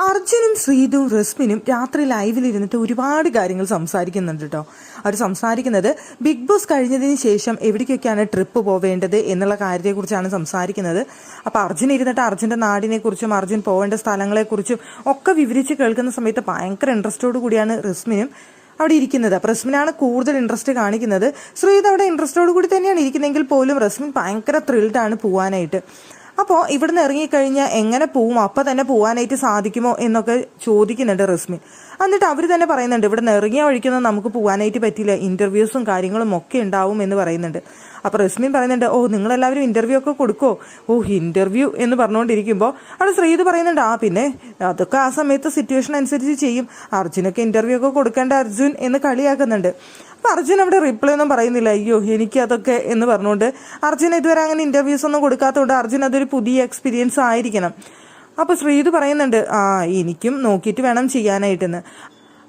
അർജുനും ശ്രീതും റസ്മിനും രാത്രി ലൈവിലിരുന്നിട്ട് ഒരുപാട് കാര്യങ്ങൾ സംസാരിക്കുന്നുണ്ട് കേട്ടോ. അവർ സംസാരിക്കുന്നത് ബിഗ് ബോസ് കഴിഞ്ഞതിന് ശേഷം എവിടേക്കൊക്കെയാണ് ട്രിപ്പ് പോവേണ്ടത് എന്നുള്ള കാര്യത്തെക്കുറിച്ചാണ് സംസാരിക്കുന്നത്. അപ്പോൾ അർജുൻ ഇരുന്നിട്ട് അർജുൻ്റെ നാടിനെ കുറിച്ചും അർജുൻ പോകേണ്ട സ്ഥലങ്ങളെക്കുറിച്ചും ഒക്കെ വിവരിച്ച് കേൾക്കുന്ന സമയത്ത് ഭയങ്കര ഇൻട്രസ്റ്റോട് കൂടിയാണ് റസ്മിനും അവിടെ ഇരിക്കുന്നത്. അപ്പോൾ റസ്മിനാണ് കൂടുതൽ ഇൻട്രസ്റ്റ് കാണിക്കുന്നത്. ശ്രീത് അവിടെ ഇൻട്രസ്റ്റോട് കൂടി തന്നെയാണ് ഇരിക്കുന്നതെങ്കിൽ പോലും റസ്മിൻ ഭയങ്കര ത്രിൽഡാണ് പോവാനായിട്ട്. അപ്പോൾ ഇവിടുന്ന് ഇറങ്ങിക്കഴിഞ്ഞാൽ എങ്ങനെ പോവും, അപ്പം തന്നെ പോകാനായിട്ട് സാധിക്കുമോ എന്നൊക്കെ ചോദിക്കുന്നുണ്ട് റസ്മിൻ. എന്നിട്ട് അവർ തന്നെ പറയുന്നുണ്ട് ഇവിടെ നിന്ന് ഇറങ്ങിയ വഴിക്കൊന്നും നമുക്ക് പോകാനായിട്ട് പറ്റില്ല, ഇൻ്റർവ്യൂസും കാര്യങ്ങളും ഒക്കെ ഉണ്ടാവും എന്ന് പറയുന്നുണ്ട്. അപ്പോൾ റസ്മിൻ പറയുന്നുണ്ട് നിങ്ങളെല്ലാവരും ഇൻ്റർവ്യൂ ഒക്കെ കൊടുക്കോ? ഇൻ്റർവ്യൂ എന്ന് പറഞ്ഞുകൊണ്ടിരിക്കുമ്പോൾ അവിടെ ശ്രീത് പറയുന്നുണ്ട് പിന്നെ അതൊക്കെ ആ സമയത്ത് സിറ്റുവേഷൻ അനുസരിച്ച് ചെയ്യും, അർജുനൊക്കെ ഇൻ്റർവ്യൂ ഒക്കെ കൊടുക്കേണ്ട അർജുൻ എന്ന് കളിയാക്കുന്നുണ്ട്. അപ്പോൾ അർജുൻ അവിടെ റിപ്ലൈ ഒന്നും പറയുന്നില്ല. എനിക്ക് അതൊക്കെ എന്ന് പറഞ്ഞുകൊണ്ട് അർജുൻ ഇതുവരെ അങ്ങനെ ഇൻ്റർവ്യൂസ് ഒന്നും കൊടുക്കാത്തതുകൊണ്ട് അർജുൻ അതൊരു പുതിയ എക്സ്പീരിയൻസ് ആയിരിക്കണം. അപ്പോൾ ശ്രീത് പറയുന്നുണ്ട് എനിക്കും നോക്കിയിട്ട് വേണം ചെയ്യാനായിട്ടെന്ന്.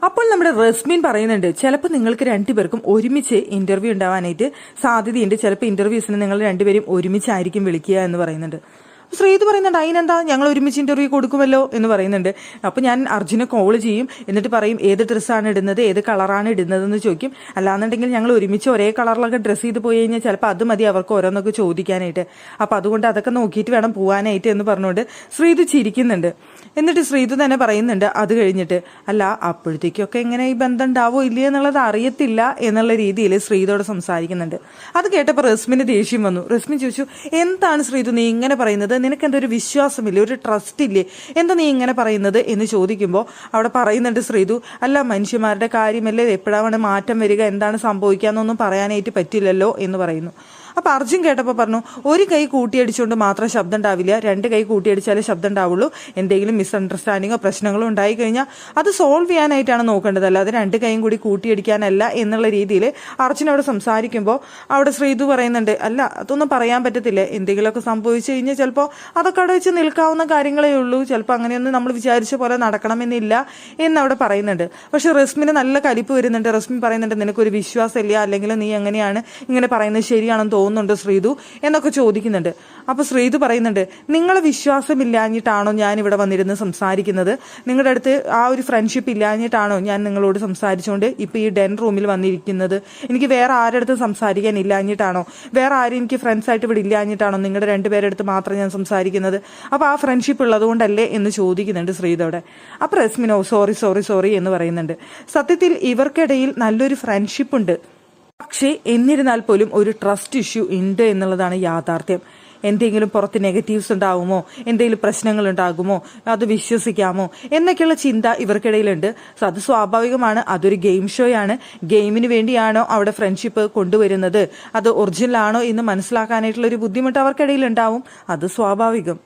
അപ്പോൾ നമ്മുടെ റസ്മിൻ പറയുന്നുണ്ട് ചിലപ്പോൾ നിങ്ങൾക്ക് രണ്ടുപേർക്കും ഒരുമിച്ച് ഇന്റർവ്യൂ ഉണ്ടാവാനായിട്ട് സാധ്യതയുണ്ട്, ചിലപ്പോൾ ഇന്റർവ്യൂസിന് നിങ്ങൾ രണ്ടുപേരും ഒരുമിച്ചായിരിക്കും വിളിക്കുക എന്ന് പറയുന്നുണ്ട്. ശ്രീത് പറയുന്നുണ്ട് അതിനെന്താ, ഞങ്ങൾ ഒരുമിച്ച് ഇന്റർവ്യൂ കൊടുക്കുമല്ലോ എന്ന് പറയുന്നുണ്ട്. അപ്പോൾ ഞാൻ അർജുനെ കോൾ ചെയ്യും, എന്നിട്ട് പറയും ഏത് ഡ്രസ്സാണ് ഇടുന്നത്, ഏത് കളറാണ് ഇടുന്നതെന്ന് ചോദിക്കും. അല്ലാന്നുണ്ടെങ്കിൽ ഞങ്ങൾ ഒരുമിച്ച് ഒരേ കളറിലൊക്കെ ഡ്രസ്സ് ചെയ്ത് പോയി കഴിഞ്ഞാൽ ചിലപ്പോൾ അത് മതി അവർക്ക് ഓരോന്നൊക്കെ ചോദിക്കാനായിട്ട്, അപ്പോൾ അതുകൊണ്ട് അതൊക്കെ നോക്കിയിട്ട് വേണം പോകാനായിട്ട് എന്ന് പറഞ്ഞുകൊണ്ട് ശ്രീത് ചിരിക്കുന്നുണ്ട്. എന്നിട്ട് ശ്രീത് തന്നെ പറയുന്നുണ്ട് അത് കഴിഞ്ഞിട്ട് അപ്പോഴത്തേക്കൊക്കെ എങ്ങനെ ഈ ബന്ധം ഉണ്ടാവോ ഇല്ലയോ എന്നുള്ളത് അറിയത്തില്ല എന്നുള്ള രീതിയിൽ ശ്രീതോട് സംസാരിക്കുന്നുണ്ട്. അത് കേട്ടപ്പോൾ റസ്മിന് ദേഷ്യം വന്നു. റസ്മിൻ ചോദിച്ചു എന്താണ് ശ്രീതു നീ ഇങ്ങനെ പറയുന്നത്, നിനക്ക് എന്താ ഒരു വിശ്വാസമില്ലേ, ഒരു ട്രസ്റ്റ് ഇല്ലേ, എന്താ നീ ഇങ്ങനെ പറയുന്നത് എന്ന് ചോദിക്കുമ്പോൾ അവിടെ പറയുന്നുണ്ട് ശ്രീതു മനുഷ്യന്മാരുടെ കാര്യമല്ലേ, എപ്പോഴാണ് മാറ്റം വരിക, എന്താണ് സംഭവിക്കാന്നൊന്നും പറയാനായിട്ട് പറ്റില്ലല്ലോ എന്ന് പറയുന്നു. അപ്പോൾ അർജുൻ കേട്ടപ്പോൾ പറഞ്ഞു ഒരു കൈ കൂട്ടിയടിച്ചുകൊണ്ട് മാത്രം ശബ്ദം ഉണ്ടാവില്ല, രണ്ട് കൈ കൂട്ടിയടിച്ചാലേ ശബ്ദം ഉണ്ടാവുള്ളൂ, എന്തെങ്കിലും മിസ്അണ്ടർസ്റ്റാൻഡിങ്ങോ പ്രശ്നങ്ങളോ ഉണ്ടായി കഴിഞ്ഞാൽ അത് സോൾവ് ചെയ്യാനായിട്ടാണ് നോക്കേണ്ടത്, അല്ലാതെ രണ്ട് കൈയും കൂടി കൂട്ടിയടിക്കാനല്ല എന്നുള്ള രീതിയിൽ അർജുൻ അവിടെ സംസാരിക്കുമ്പോൾ അവിടെ ശ്രീതു പറയുന്നുണ്ട് അതൊന്നും പറയാൻ പറ്റത്തില്ല, എന്തെങ്കിലുമൊക്കെ സംഭവിച്ചു കഴിഞ്ഞാൽ ചിലപ്പോൾ അതൊക്കെ അവിടെ വെച്ച് നിൽക്കാവുന്ന കാര്യങ്ങളേ ഉള്ളൂ, ചിലപ്പോൾ അങ്ങനെയൊന്നും നമ്മൾ വിചാരിച്ച പോലെ നടക്കണമെന്നില്ല എന്നവിടെ പറയുന്നുണ്ട്. പക്ഷെ റസ്മിന് നല്ല കലിപ്പ് വരുന്നുണ്ട്. റസ്മിൻ പറയുന്നുണ്ട് നിനക്കൊരു വിശ്വാസമില്ല, അല്ലെങ്കിൽ നീ എങ്ങനെയാണ് ഇങ്ങനെ പറയുന്നത് ശരിയാണെന്ന് തോന്നുന്നുണ്ട് ശ്രീതു എന്നൊക്കെ ചോദിക്കുന്നുണ്ട്. അപ്പൊ ശ്രീതു പറയുന്നുണ്ട് നിങ്ങളെ വിശ്വാസമില്ലാഞ്ഞിട്ടാണോ ഞാൻ ഇവിടെ വന്നിരുന്ന് സംസാരിക്കുന്നത്, നിങ്ങളുടെ അടുത്ത് ആ ഒരു ഫ്രണ്ട്ഷിപ്പ് ഇല്ലാഞ്ഞിട്ടാണോ ഞാൻ നിങ്ങളോട് സംസാരിച്ചുകൊണ്ട് ഇപ്പൊ ഈ ഡെൻ റൂമിൽ വന്നിരിക്കുന്നത്, എനിക്ക് വേറെ ആരുടെ അടുത്ത് സംസാരിക്കാൻ ഇല്ലാഞ്ഞിട്ടാണോ, വേറെ ആരും എനിക്ക് ഫ്രണ്ട്സ് ആയിട്ട് ഇവിടെ ഇല്ലാഞ്ഞിട്ടാണോ നിങ്ങളുടെ രണ്ടുപേരുടെ അടുത്ത് മാത്രം ഞാൻ സംസാരിക്കുന്നത്, അപ്പൊ ആ ഫ്രണ്ട്ഷിപ്പ് ഉള്ളതുകൊണ്ടല്ലേ എന്ന് ചോദിക്കുന്നുണ്ട് ശ്രീതോടെ. അപ്പൊ റസ്മിനോ സോറി എന്ന് പറയുന്നുണ്ട്. സത്യത്തിൽ ഇവർക്കിടയിൽ നല്ലൊരു ഫ്രണ്ട്ഷിപ്പ് ഉണ്ട്, പക്ഷേ എന്നിരുന്നാൽ പോലും ഒരു ട്രസ്റ്റ് ഇഷ്യൂ ഉണ്ട് എന്നുള്ളതാണ് യാഥാർത്ഥ്യം. എന്തെങ്കിലും പുറത്ത് നെഗറ്റീവ്സ് ഉണ്ടാകുമോ, എന്തെങ്കിലും പ്രശ്നങ്ങൾ ഉണ്ടാകുമോ, അത് വിശ്വസിക്കാമോ എന്നൊക്കെയുള്ള ചിന്ത ഇവർക്കിടയിലുണ്ട്. അത് സ്വാഭാവികമാണ്, അതൊരു ഗെയിം ഷോയാണ്, ഗെയിമിന് വേണ്ടിയാണോ അവിടെ ഫ്രണ്ട്ഷിപ്പ് കൊണ്ടുവരുന്നത്, അത് ഒറിജിനൽ ആണോ എന്ന് മനസ്സിലാക്കാനായിട്ടുള്ള ഒരു ബുദ്ധിമുട്ട് അവർക്കിടയിൽ ഉണ്ടാവും, അത് സ്വാഭാവികം.